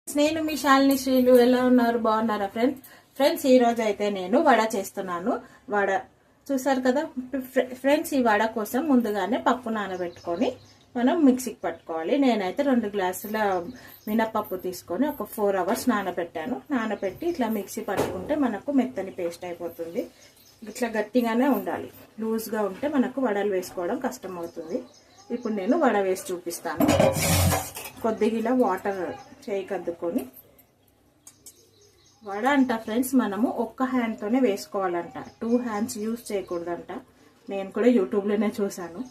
నేను మీ శాలిని శ్రీలు. ఎలా ఉన్నారు? బాగున్నారా ఫ్రెండ్స్ ఈ రోజు అయితే నేను వడ చేస్తున్నాను. వడ చూసారు కదా ఫ్రెండ్స్. ఈ వడ కోసం ముందుగానే పప్పు నానబెట్టుకొని మనం మిక్సీకి పట్టుకోవాలి. నేనైతే 2 గ్లాసుల మినపప్పు తీసుకొని ఒక 4 అవర్స్ నానబెట్టాను. నానబెట్టి ఇట్లా మిక్సీ పట్టుకుంటే మనకు మెత్తని పేస్ట్ అయిపోతుంది. ఇట్లా గట్టిగానే ఉండాలి. లూజ్గా ఉంటే మనకు వడలు వేసుకోవడం కష్టం అవుతుంది. ఇప్పుడు నేను వడ వేసి చూపిస్తాను. కొద్దిగా వాటర్ చేయికి అద్దుకొని వడ అంట ఫ్రెండ్స్ మనము ఒక్క హ్యాండ్తోనే వేసుకోవాలంట. 2 హ్యాండ్స్ యూజ్ చేయకూడదంట. నేను కూడా యూట్యూబ్లోనే చూశాను.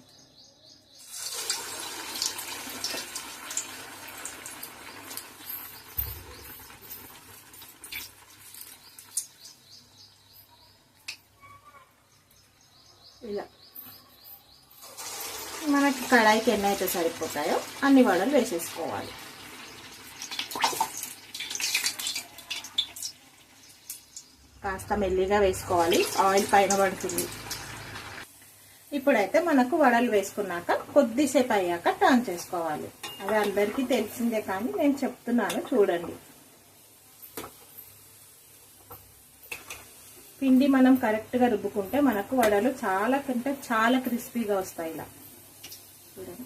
ఇలా మనకి కడాయికి ఎన్ని అయితే సరిపోతాయో అన్ని వడలు వేసేసుకోవాలి. కాస్త మెల్లిగా వేసుకోవాలి, ఆయిల్ పైన పడుతుంది. ఇప్పుడైతే మనకు వడలు వేసుకున్నాక కొద్దిసేపు అయ్యాక టర్న్ చేసుకోవాలి. అది అందరికీ తెలిసిందే కానీ నేను చెప్తున్నాను చూడండి. పిండి మనం కరెక్ట్గా రుబ్బుకుంటే మనకు వడలు చాలా కంటే చాలా క్రిస్పీగా వస్తాయి. ఇలా చూడండి.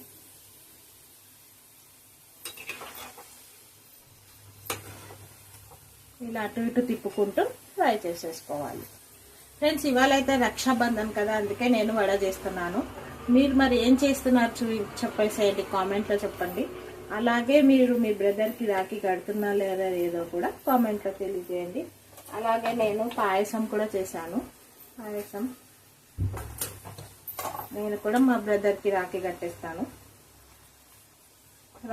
ఇలా అటు ఇటు తిప్పుకుంటూ ఫ్రై చేసేసుకోవాలి. ఫ్రెండ్స్ ఇవాళ అయితే రక్షాబంధన్ కదా, అందుకే నేను వడ చేస్తున్నాను. మీరు మరి ఏం చేస్తున్నారు చెప్పేసేయండి, కామెంట్లో చెప్పండి. అలాగే మీరు మీ బ్రదర్కి రాఖీ కడుతున్నా లేదా ఏదో కూడా కామెంట్లో తెలియజేయండి. అలాగే నేను పాయసం కూడా చేశాను. పాయసం నేను కూడా మా బ్రదర్కి రాఖీ కట్టేస్తాను.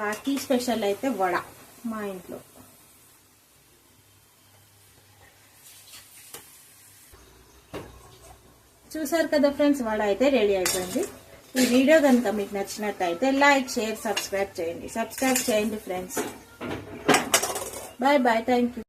రాఖీ స్పెషల్ అయితే వడ మా ఇంట్లో. చూసారు కదా ఫ్రెండ్స్, వడ అయితే రెడీ అయిపోయింది. ఈ వీడియో కనుక మీకు నచ్చినట్టయితే లైక్, షేర్, సబ్స్క్రైబ్ చేయండి friends. Bye bye, thank you.